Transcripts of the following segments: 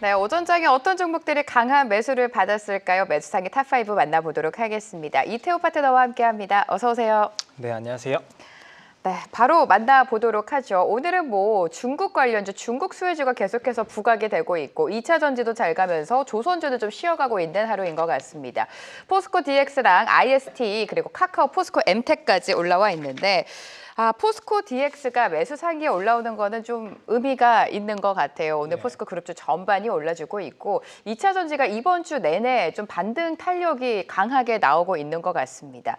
네, 오전장에 어떤 종목들이 강한 매수를 받았을까요? 매수상의 탑5 만나보도록 하겠습니다. 이태호 파트너와 함께합니다. 어서 오세요. 네, 안녕하세요. 네, 바로 만나보도록 하죠. 오늘은 중국 관련주, 중국 수혜주가 계속해서 부각이 되고 있고 2차 전지도 잘 가면서 조선주도 좀 쉬어가고 있는 하루인 것 같습니다. 포스코 DX랑 IST 그리고 카카오, 포스코 엠텍까지 올라와 있는데 포스코 DX가 매수 상위에 올라오는 거는 좀 의미가 있는 것 같아요. 오늘 네. 포스코 그룹주 전반이 올라주고 있고 2차 전지가 이번 주 내내 좀 반등 탄력이 강하게 나오고 있는 것 같습니다.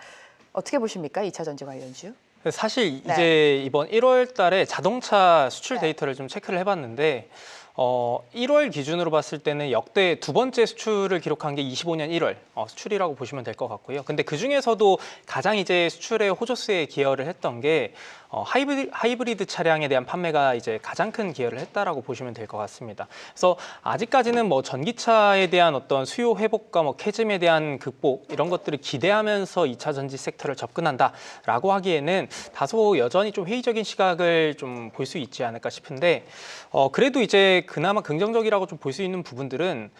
어떻게 보십니까? 2차 전지 관련주? 사실 네. 이제 이번 1월 달에 자동차 수출 네. 데이터를 좀 체크를 해봤는데 1월 기준으로 봤을 때는 역대 두 번째 수출을 기록한 게 25년 1월 수출이라고 보시면 될 것 같고요. 근데 그 중에서도 가장 이제 수출의 호조수에 기여를 했던 게 하이브리드 차량에 대한 판매가 이제 가장 큰 기여를 했다라고 보시면 될 것 같습니다. 그래서 아직까지는 전기차에 대한 어떤 수요 회복과 캐즘에 대한 극복 이런 것들을 기대하면서 2차 전지 섹터를 접근한다라고 하기에는 다소 여전히 좀 회의적인 시각을 좀 볼 수 있지 않을까 싶은데 그래도 이제 그나마 긍정적이라고 좀 볼 수 있는 부분들은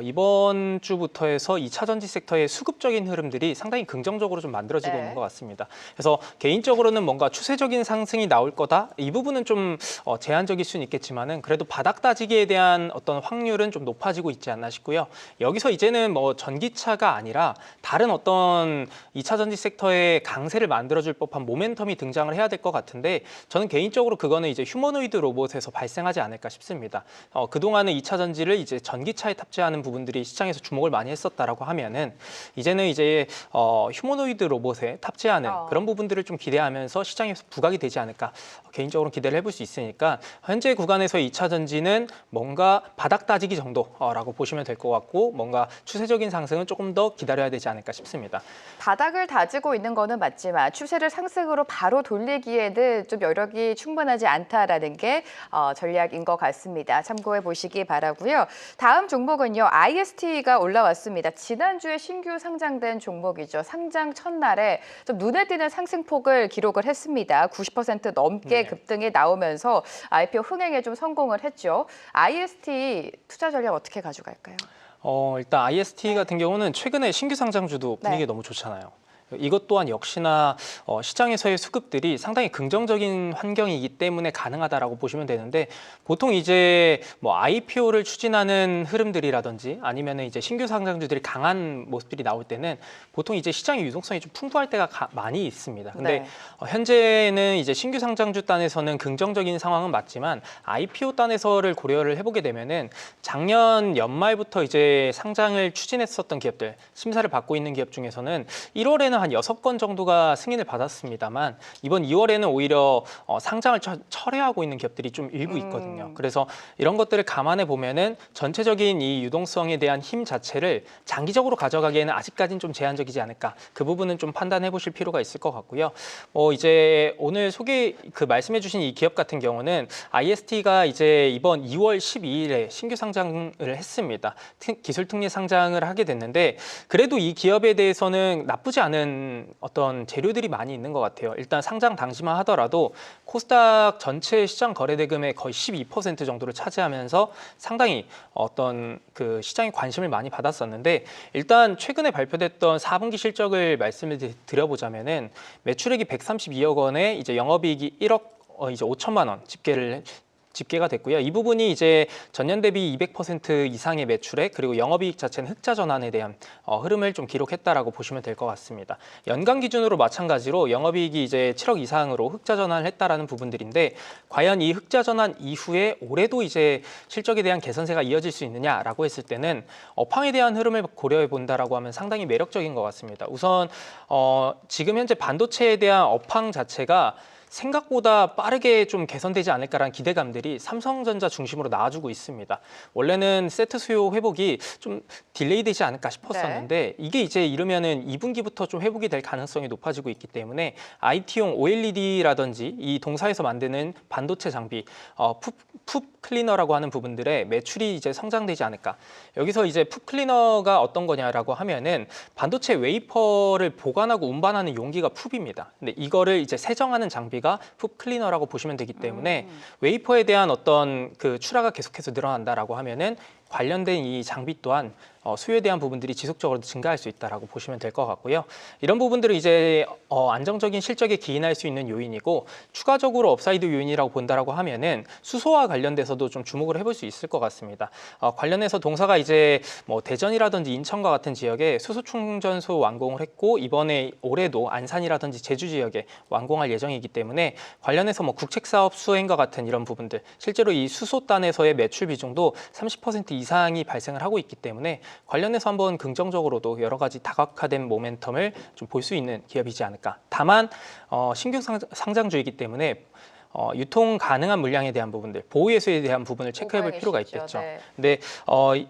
이번 주부터 해서 2차 전지 섹터의 수급적인 흐름들이 상당히 긍정적으로 좀 만들어지고 네. 있는 것 같습니다. 그래서 개인적으로는 뭔가 추세적인 상승이 나올 거다. 이 부분은 좀 제한적일 수는 있겠지만은 그래도 바닥 다지기에 대한 어떤 확률은 좀 높아지고 있지 않나 싶고요. 여기서 이제는 전기차가 아니라 다른 어떤 2차 전지 섹터의 강세를 만들어줄 법한 모멘텀이 등장을 해야 될 것 같은데 저는 개인적으로 그거는 이제 휴머노이드 로봇에서 발생하지 않을까 싶습니다. 그동안은 2차 전지를 이제 전기차에 탑재하는 부분들이 시장에서 주목을 많이 했었다라고 하면은 이제는 이제 휴머노이드 로봇에 탑재하는 그런 부분들을 좀 기대하면서 시장에서 부각이 되지 않을까 개인적으로 기대를 해볼 수 있으니까 현재 구간에서 2차 전지는 뭔가 바닥 다지기 정도라고 보시면 될 것 같고 뭔가 추세적인 상승은 조금 더 기다려야 되지 않을까 싶습니다. 바닥을 다지고 있는 거는 맞지만 추세를 상승으로 바로 돌리기에는 좀 여력이 충분하지 않다라는 게 전략인 것 같습니다. 참고해 보시기 바라고요. 다음 종목은요. IST가 올라왔습니다. 지난주에 신규 상장된 종목이죠. 상장 첫날에 좀 눈에 띄는 상승폭을 기록을 했습니다. 90% 넘게 네. 급등이 나오면서 IPO 흥행에 좀 성공을 했죠. IST 투자 전략 어떻게 가져갈까요? 일단 IST 같은 경우는 최근에 신규 상장주도 분위기가 너무 좋잖아요. 이것 또한 역시나 시장에서의 수급들이 상당히 긍정적인 환경이기 때문에 가능하다라고 보시면 되는데 보통 이제 IPO를 추진하는 흐름들이라든지 아니면 이제 신규 상장주들이 강한 모습들이 나올 때는 보통 이제 시장의 유동성이 좀 풍부할 때가 많이 있습니다. 근데 현재는 이제 신규 상장주 단에서는 긍정적인 상황은 맞지만 IPO 단에서를 고려를 해보게 되면은 작년 연말부터 이제 상장을 추진했었던 기업들, 심사를 받고 있는 기업 중에서는 1월에는 한 6건 정도가 승인을 받았습니다만 이번 2월에는 오히려 상장을 철회하고 있는 기업들이 좀 일부 있거든요. 그래서 이런 것들을 감안해 보면은 전체적인 이 유동성에 대한 힘 자체를 장기적으로 가져가기에는 아직까지는 좀 제한적이지 않을까. 그 부분은 좀 판단해 보실 필요가 있을 것 같고요. 이제 오늘 말씀해 주신 이 기업 같은 경우는 IST가 이제 이번 2월 12일에 신규 상장을 했습니다. 기술 특례 상장을 하게 됐는데 그래도 이 기업에 대해서는 나쁘지 않은 어떤 재료들이 많이 있는 것 같아요. 일단 상장 당시만 하더라도 코스닥 전체 시장 거래대금의 거의 12% 정도를 차지하면서 상당히 어떤 그 시장에 관심을 많이 받았었는데 일단 최근에 발표됐던 4분기 실적을 말씀을 드려보자면은 매출액이 132억 원에 이제 영업이익이 1억 이제 5천만 원 집계가 됐고요. 이 부분이 이제 전년 대비 200% 이상의 매출액 그리고 영업이익 자체는 흑자 전환에 대한 흐름을 좀 기록했다라고 보시면 될 것 같습니다. 연간 기준으로 마찬가지로 영업이익이 이제 7억 이상으로 흑자 전환을 했다라는 부분들인데 과연 이 흑자 전환 이후에 올해도 이제 실적에 대한 개선세가 이어질 수 있느냐라고 했을 때는 업황에 대한 흐름을 고려해 본다라고 하면 상당히 매력적인 것 같습니다. 우선 지금 현재 반도체에 대한 업황 자체가 생각보다 빠르게 좀 개선되지 않을까라는 기대감들이 삼성전자 중심으로 나와주고 있습니다. 원래는 세트 수요 회복이 좀 딜레이 되지 않을까 싶었었는데 이게 이제 이르면은 2분기부터 좀 회복이 될 가능성이 높아지고 있기 때문에 IT용 OLED라든지 이 동사에서 만드는 반도체 장비, 풋 클리너라고 하는 부분들의 매출이 이제 성장되지 않을까. 여기서 이제 풋 클리너가 어떤 거냐라고 하면은 반도체 웨이퍼를 보관하고 운반하는 용기가 풋입니다. 근데 이거를 이제 세정하는 장비가 풋 클리너라고 보시면 되기 때문에 웨이퍼에 대한 어떤 그 출하가 계속해서 늘어난다라고 하면은 관련된 이 장비 또한 수요에 대한 부분들이 지속적으로 증가할 수 있다라고 보시면 될 것 같고요. 이런 부분들은 이제 안정적인 실적에 기인할 수 있는 요인이고, 추가적으로 업사이드 요인이라고 본다라고 하면은 수소와 관련돼서도 좀 주목을 해볼 수 있을 것 같습니다. 관련해서 동사가 이제 뭐 대전이라든지 인천과 같은 지역에 수소 충전소 완공을 했고, 이번에 올해도 안산이라든지 제주 지역에 완공할 예정이기 때문에 관련해서 뭐 국책사업 수행과 같은 이런 부분들, 실제로 이 수소단에서의 매출 비중도 30% 이상이 발생을 하고 있기 때문에 관련해서 한번 긍정적으로도 여러 가지 다각화된 모멘텀을 좀 볼 수 있는 기업이지 않을까. 다만 신규 상장주이기 때문에 유통 가능한 물량에 대한 부분들, 보호예수에 대한 부분을 체크해볼 필요가 있겠죠. 네. 근데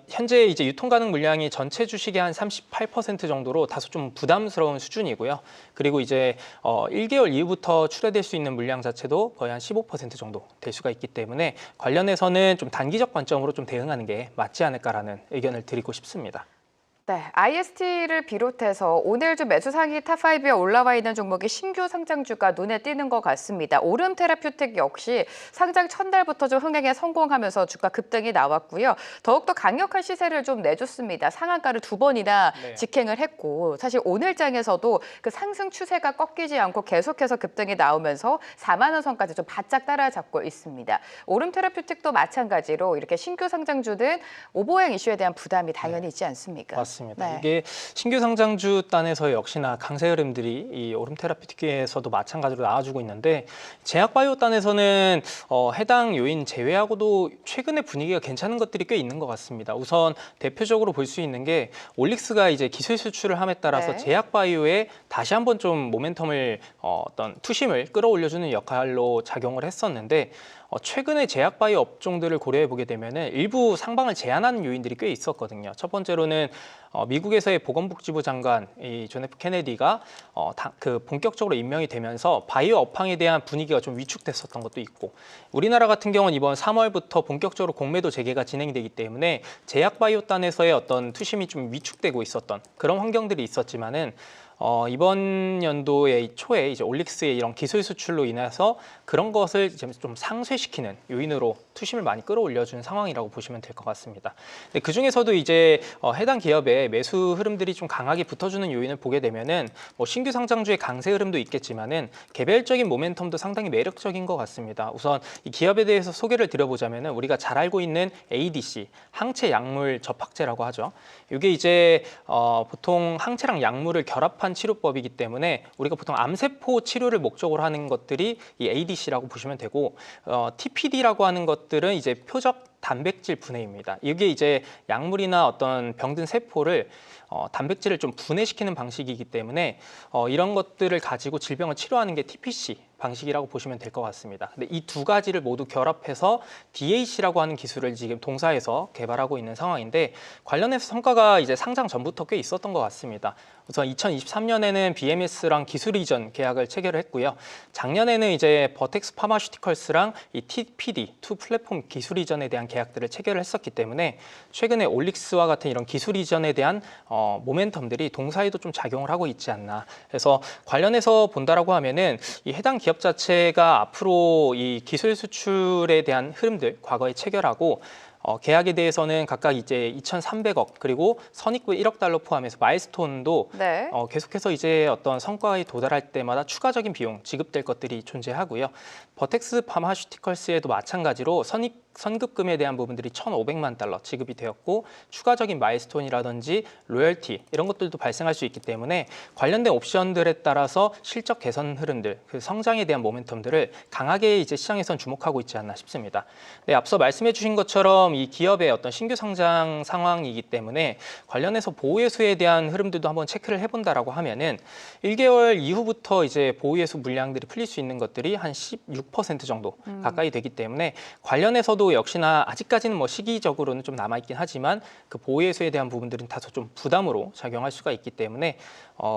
현재 이제 유통 가능 물량이 전체 주식의 한 38% 정도로 다소 좀 부담스러운 수준이고요. 그리고 이제 1개월 이후부터 출하될 수 있는 물량 자체도 거의 한 15% 정도 될 수가 있기 때문에 관련해서는 좀 단기적 관점으로 좀 대응하는 게 맞지 않을까라는 의견을 드리고 싶습니다. 네, IST를 비롯해서 오늘 좀 매수 상위 탑5에 올라와 있는 종목이 신규 상장주가 눈에 띄는 것 같습니다. 오름 테라퓨틱 역시 상장 첫날부터 좀 흥행에 성공하면서 주가 급등이 나왔고요. 더욱더 강력한 시세를 좀 내줬습니다. 상한가를 2번이나 네. 직행을 했고, 사실 오늘 장에서도 그 상승 추세가 꺾이지 않고 계속해서 급등이 나오면서 4만 원 선까지 좀 바짝 따라잡고 있습니다. 오름 테라퓨틱도 마찬가지로 이렇게 신규 상장주는 오보행 이슈에 대한 부담이 당연히 있지 않습니까? 맞습니다. 네. 이게 신규 상장주 단에서 역시나 강세 흐름들이 이 오름 테라피틱에서도 마찬가지로 나와주고 있는데, 제약바이오 단에서는 해당 요인 제외하고도 최근에 분위기가 괜찮은 것들이 꽤 있는 것 같습니다. 우선 대표적으로 볼 수 있는 게 올릭스가 이제 기술 수출을 함에 따라서 네. 제약바이오에 다시 한번 좀 모멘텀을 어떤 투심을 끌어올려주는 역할로 작용을 했었는데, 최근에 제약바이오 업종들을 고려해 보게 되면은 일부 상방을 제한하는 요인들이 꽤 있었거든요. 첫 번째로는 미국에서의 보건복지부 장관 이 존 F 케네디가 본격적으로 임명이 되면서 바이오 업황에 대한 분위기가 좀 위축됐었던 것도 있고, 우리나라 같은 경우는 이번 3월부터 본격적으로 공매도 재개가 진행이 되기 때문에 제약바이오 단에서의 어떤 투심이 좀 위축되고 있었던 그런 환경들이 있었지만은 이번 연도의 초에 이제 올릭스의 이런 기술 수출로 인해서 그런 것을 이제 좀 상쇄시키는 요인으로 투심을 많이 끌어올려준 상황이라고 보시면 될 것 같습니다. 그 중에서도 이제 해당 기업의 매수 흐름들이 좀 강하게 붙어주는 요인을 보게 되면은 뭐 신규 상장주의 강세 흐름도 있겠지만은 개별적인 모멘텀도 상당히 매력적인 것 같습니다. 우선 이 기업에 대해서 소개를 드려보자면은 우리가 잘 알고 있는 ADC, 항체 약물 접합제라고 하죠. 이게 이제 보통 항체랑 약물을 결합한 치료법이기 때문에 우리가 보통 암세포 치료를 목적으로 하는 것들이 이 ADC라고 보시면 되고, TPD라고 하는 것들은 이제 표적 단백질 분해입니다. 이게 이제 약물이나 어떤 병든 세포를 단백질을 좀 분해시키는 방식이기 때문에 이런 것들을 가지고 질병을 치료하는 게 TPC 방식이라고 보시면 될 것 같습니다. 근데 이 두 가지를 모두 결합해서 DAC라고 하는 기술을 지금 동사에서 개발하고 있는 상황인데, 관련해서 성과가 이제 상장 전부터 꽤 있었던 것 같습니다. 우선 2023년에는 BMS랑 기술 이전 계약을 체결을 했고요. 작년에는 이제 버텍스 파마슈티컬스랑 이 TPD, 투 플랫폼 기술 이전에 대한 계약들을 체결을 했었기 때문에 최근에 올릭스와 같은 이런 기술 이전에 대한 모멘텀들이 동사에도 좀 작용을 하고 있지 않나. 그래서 관련해서 본다라고 하면은 이 해당 기업 자체가 앞으로 이 기술 수출에 대한 흐름들 과거에 체결하고 계약에 대해서는 각각 이제 2,300억 그리고 선입금 1억 달러 포함해서 마일스톤도 네. 계속해서 이제 어떤 성과에 도달할 때마다 추가적인 비용 지급될 것들이 존재하고요. 버텍스 파마슈티컬스에도 마찬가지로 선급금에 대한 부분들이 1,500만 달러 지급이 되었고, 추가적인 마일스톤이라든지 로열티 이런 것들도 발생할 수 있기 때문에 관련된 옵션들에 따라서 실적 개선 흐름들, 그 성장에 대한 모멘텀들을 강하게 이제 시장에선 주목하고 있지 않나 싶습니다. 네, 앞서 말씀해 주신 것처럼 이 기업의 어떤 신규 상장 상황이기 때문에 관련해서 보호예수에 대한 흐름들도 한번 체크를 해본다라고 하면은 1개월 이후부터 이제 보호예수 물량들이 풀릴 수 있는 것들이 한 16% 정도 가까이 되기 때문에 관련해서도 역시나 아직까지는 뭐 시기적으로는 좀 남아있긴 하지만 그 보호예수에 대한 부분들은 다소 좀 부담으로 작용할 수가 있기 때문에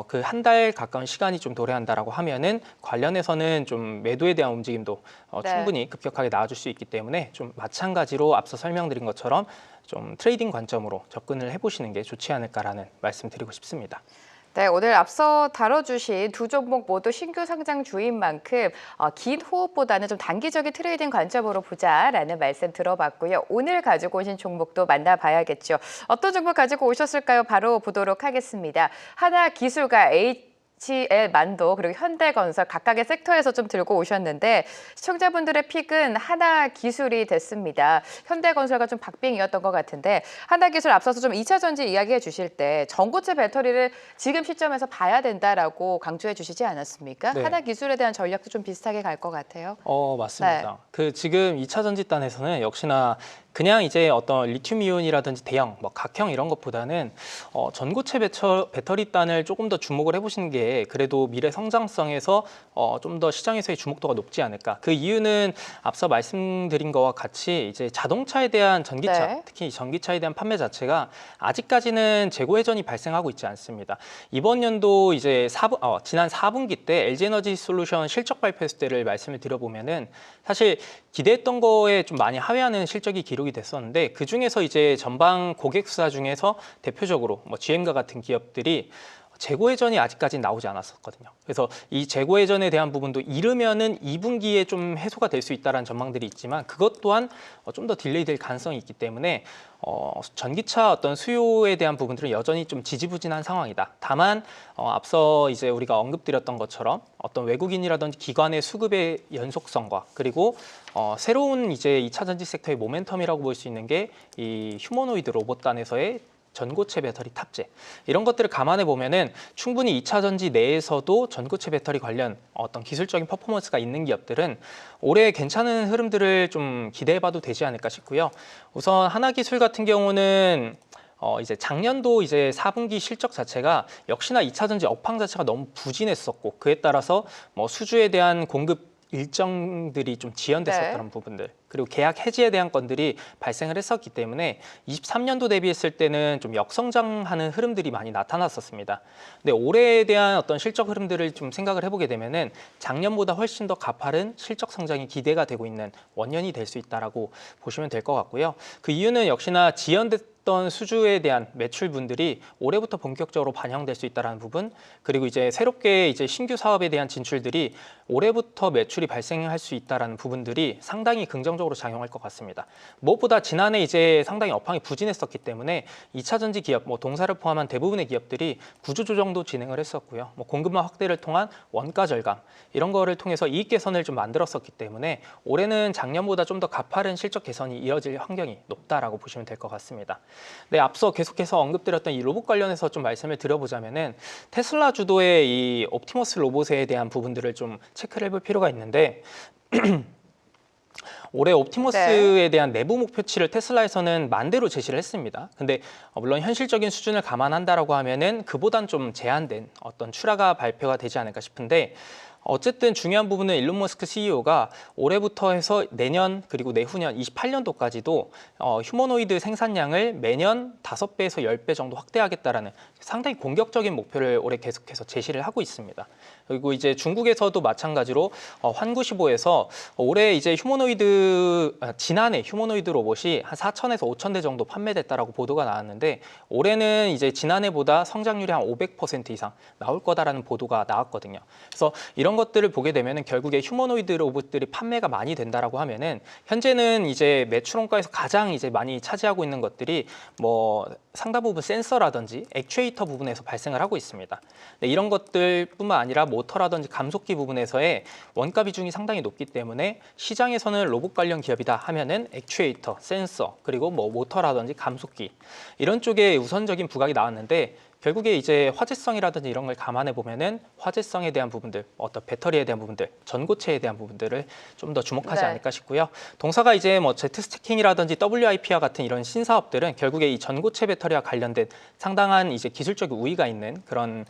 그 한 달 가까운 시간이 좀 도래한다라고 하면은 관련해서는 좀 매도에 대한 움직임도 네. 충분히 급격하게 나와줄 수 있기 때문에 좀 마찬가지로 앞서 설명드린 것처럼 좀 트레이딩 관점으로 접근을 해보시는 게 좋지 않을까라는 말씀 드리고 싶습니다. 네, 오늘 앞서 다뤄주신 두 종목 모두 신규 상장주인 만큼 긴 호흡보다는 좀 단기적인 트레이딩 관점으로 보자라는 말씀 들어봤고요. 오늘 가지고 오신 종목도 만나봐야겠죠. 어떤 종목 가지고 오셨을까요? 바로 보도록 하겠습니다. 하나기술과 HL만도 그리고 현대건설 각각의 섹터에서 좀 들고 오셨는데 시청자분들의 픽은 하나기술이 됐습니다. 현대건설과 좀 박빙이었던 것 같은데 하나기술 앞서서 좀 2차 전지 이야기해 주실 때 전고체 배터리를 지금 시점에서 봐야 된다라고 강조해 주시지 않았습니까? 네. 하나기술에 대한 전략도 좀 비슷하게 갈 것 같아요. 맞습니다. 그 지금 2차 전지단에서는 역시나 그냥 이제 어떤 리튬이온이라든지 대형, 뭐 각형 이런 것보다는 전고체 배터리 단을 조금 더 주목을 해보시는 게 그래도 미래 성장성에서 좀 더 시장에서의 주목도가 높지 않을까. 그 이유는 앞서 말씀드린 거와 같이 이제 자동차에 대한 전기차, 네. 특히 전기차에 대한 판매 자체가 아직까지는 재고 회전이 발생하고 있지 않습니다. 이번 연도 이제 지난 4분기 때 LG에너지 솔루션 실적 발표했을 때를 말씀을 드려보면은 사실 기대했던 거에 좀 많이 하회하는 실적이 기록이 됐었는데 그 중에서 이제 전방 고객 수사 중에서 대표적으로 뭐 GM과 같은 기업들이 재고 회전이 아직까지 나오지 않았었거든요. 그래서 이 재고 회전에 대한 부분도 이르면은 2분기에 좀 해소가 될 수 있다라는 전망들이 있지만 그것 또한 좀 더 딜레이 될 가능성이 있기 때문에 전기차 어떤 수요에 대한 부분들은 여전히 좀 지지부진한 상황이다. 다만 앞서 이제 우리가 언급드렸던 것처럼 어떤 외국인이라든지 기관의 수급의 연속성과 그리고 새로운 이제 2차 전지 섹터의 모멘텀이라고 볼 수 있는 게 이 휴머노이드 로봇단에서의 전고체 배터리 탑재 이런 것들을 감안해 보면은 충분히 2차 전지 내에서도 전고체 배터리 관련 어떤 기술적인 퍼포먼스가 있는 기업들은 올해 괜찮은 흐름들을 좀 기대해봐도 되지 않을까 싶고요. 우선 하나기술 같은 경우는 이제 작년도 이제 4분기 실적 자체가 역시나 2차 전지 업황 자체가 너무 부진했었고 그에 따라서 뭐 수주에 대한 공급 일정들이 좀 지연됐었던 네. 부분들 그리고 계약 해지에 대한 건들이 발생을 했었기 때문에 23년도 대비했을 때는 좀 역성장하는 흐름들이 많이 나타났었습니다. 근데 올해에 대한 어떤 실적 흐름들을 좀 생각을 해보게 되면은 작년보다 훨씬 더 가파른 실적 성장이 기대가 되고 있는 원년이 될 수 있다라고 보시면 될 것 같고요. 그 이유는 역시나 지연됐던 수주에 대한 매출분들이 올해부터 본격적으로 반영될 수 있다는 부분 그리고 이제 새롭게 이제 신규 사업에 대한 진출들이 올해부터 매출이 발생할 수 있다는 부분들이 상당히 긍정적으로 작용할 것 같습니다. 무엇보다 지난해 이제 상당히 업황이 부진했었기 때문에 2차 전지 기업, 뭐 동사를 포함한 대부분의 기업들이 구조조정도 진행을 했었고요. 뭐 공급망 확대를 통한 원가 절감 이런 거를 통해서 이익 개선을 좀 만들었었기 때문에 올해는 작년보다 좀 더 가파른 실적 개선이 이어질 환경이 높다라고 보시면 될 것 같습니다. 네, 앞서 계속해서 언급드렸던 이 로봇 관련해서 좀 말씀을 드려보자면은 테슬라 주도의 이 옵티머스 로봇에 대한 부분들을 좀 체크를 해볼 필요가 있는데 올해 옵티머스에 대한 내부 목표치를 테슬라에서는 10,000대로 제시를 했습니다. 근데 물론 현실적인 수준을 감안한다라고 하면은 그보단 좀 제한된 어떤 출하가 발표가 되지 않을까 싶은데 어쨌든 중요한 부분은 일론 머스크 CEO가 올해부터 해서 내년 그리고 내후년 28년도까지도 휴머노이드 생산량을 매년 5배에서 10배 정도 확대하겠다라는 상당히 공격적인 목표를 올해 계속해서 제시를 하고 있습니다. 그리고 이제 중국에서도 마찬가지로 환구시보에서 올해 이제 지난해 휴머노이드 로봇이 한 4,000에서 5,000대 정도 판매됐다라고 보도가 나왔는데 올해는 이제 지난해보다 성장률이 한 500% 이상 나올 거다라는 보도가 나왔거든요. 그래서 이런 것들을 보게 되면은 결국에 휴머노이드 로봇들이 판매가 많이 된다라고 하면은 현재는 이제 매출 원가에서 가장 이제 많이 차지하고 있는 것들이 뭐 상당 부분 센서라든지 액추에이터 부분에서 발생을 하고 있습니다. 네, 이런 것들뿐만 아니라 모터라든지 감속기 부분에서의 원가 비중이 상당히 높기 때문에 시장에서는 로봇 관련 기업이다 하면은 액추에이터, 센서 그리고 뭐 모터라든지 감속기 이런 쪽에 우선적인 부각이 나왔는데 결국에 이제 화재성이라든지 이런 걸 감안해 보면은 화재성에 대한 부분들, 어떤 배터리에 대한 부분들, 전고체에 대한 부분들을 좀 더 주목하지 네. 않을까 싶고요. 동사가 이제 뭐 제트 스태킹이라든지 WIP와 같은 이런 신사업들은 결국에 이 전고체 배터리와 관련된 상당한 이제 기술적 우위가 있는 그런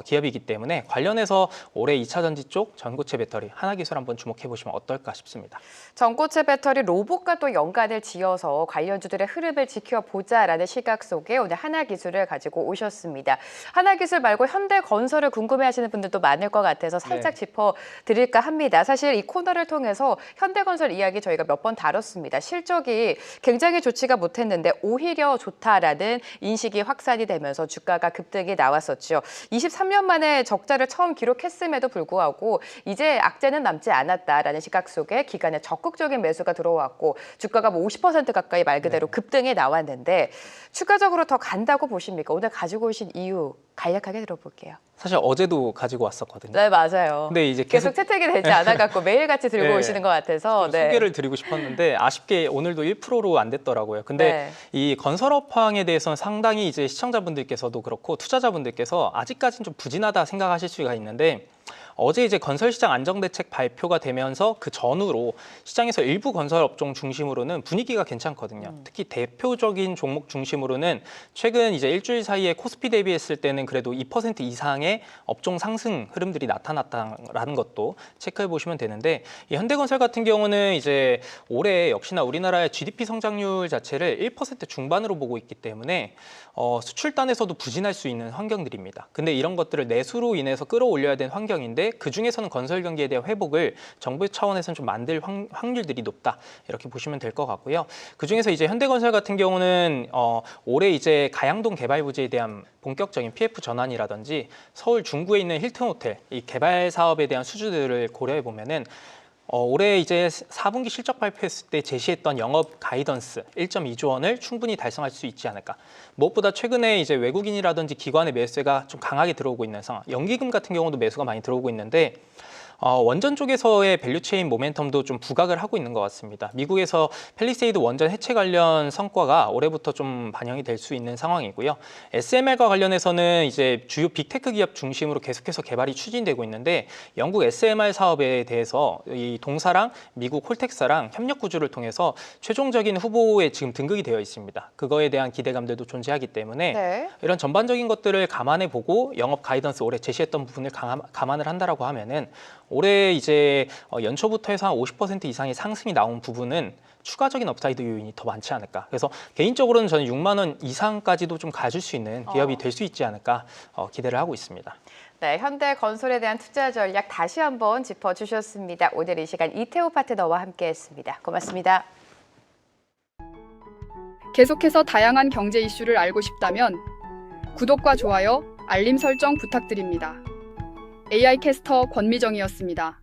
기업이기 때문에 관련해서 올해 2차 전지 쪽 전고체 배터리 하나기술 한번 주목해 보시면 어떨까 싶습니다. 전고체 배터리 로봇과 또 연관을 지어서 관련주들의 흐름을 지켜보자라는 시각 속에 오늘 하나기술을 가지고 오셨습니다. 있습니다. 하나기술 말고 현대건설을 궁금해하시는 분들도 많을 것 같아서 살짝 짚어드릴까 합니다. 사실 이 코너를 통해서 현대건설 이야기 저희가 몇 번 다뤘습니다. 실적이 굉장히 좋지가 못했는데 오히려 좋다라는 인식이 확산이 되면서 주가가 급등이 나왔었죠. 23년 만에 적자를 처음 기록했음에도 불구하고 이제 악재는 남지 않았다라는 시각 속에 기관의 적극적인 매수가 들어왔고 주가가 뭐 50% 가까이 말 그대로 급등이 나왔는데 추가적으로 더 간다고 보십니까? 오늘 가지고 오신 이유 간략하게 들어볼게요. 사실 어제도 가지고 왔었거든요. 네, 맞아요. 근데 이제 계속 채택이 되지 않아갖고 매일같이 들고 네. 오시는 것 같아서 소개를 드리고 싶었는데 아쉽게 오늘도 1%로 안 됐더라고요. 근데 이 건설업황에 대해서는 상당히 이제 시청자분들께서도 그렇고 투자자분들께서 아직까지는 좀 부진하다 생각하실 수가 있는데 어제 이제 건설시장 안정대책 발표가 되면서 그 전후로 시장에서 일부 건설업종 중심으로는 분위기가 괜찮거든요. 특히 대표적인 종목 중심으로는 최근 이제 일주일 사이에 코스피 대비했을 때는 그래도 2% 이상의 업종 상승 흐름들이 나타났다라는 것도 체크해 보시면 되는데 이 현대건설 같은 경우는 이제 올해 역시나 우리나라의 GDP 성장률 자체를 1% 중반으로 보고 있기 때문에 수출단에서도 부진할 수 있는 환경들입니다. 근데 이런 것들을 내수로 인해서 끌어올려야 되는 환경인데 그 중에서는 건설 경기에 대한 회복을 정부 차원에서는 좀 만들 확률들이 높다 이렇게 보시면 될 것 같고요. 그 중에서 이제 현대건설 같은 경우는 올해 이제 가양동 개발 부지에 대한 본격적인 PF 전환이라든지 서울 중구에 있는 힐튼 호텔 이 개발 사업에 대한 수주들을 고려해 보면은. 올해 이제 4분기 실적 발표했을 때 제시했던 영업 가이던스 1.2조 원을 충분히 달성할 수 있지 않을까. 무엇보다 최근에 이제 외국인이라든지 기관의 매수가 좀 강하게 들어오고 있는 상황. 연기금 같은 경우도 매수가 많이 들어오고 있는데 원전 쪽에서의 밸류체인 모멘텀도 좀 부각을 하고 있는 것 같습니다. 미국에서 팰리세이드 원전 해체 관련 성과가 올해부터 좀 반영이 될 수 있는 상황이고요. SMR과 관련해서는 이제 주요 빅테크 기업 중심으로 계속해서 개발이 추진되고 있는데 영국 SMR 사업에 대해서 이 동사랑 미국 콜텍사랑 협력 구조를 통해서 최종적인 후보에 지금 등극이 되어 있습니다. 그거에 대한 기대감들도 존재하기 때문에 이런 전반적인 것들을 감안해 보고 영업 가이던스 올해 제시했던 부분을 감안을 한다라고 하면은 올해 이제 연초부터 해서 한 50% 이상의 상승이 나온 부분은 추가적인 업사이드 요인이 더 많지 않을까. 그래서 개인적으로는 저는 6만 원 이상까지도 좀 가질 수 있는 기업이 될 수 있지 않을까 기대를 하고 있습니다. 네, 현대건설에 대한 투자 전략 다시 한번 짚어주셨습니다. 오늘 이 시간 이태호 파트너와 함께했습니다. 고맙습니다. 계속해서 다양한 경제 이슈를 알고 싶다면 구독과 좋아요, 알림 설정 부탁드립니다. AI 캐스터 권미정이었습니다.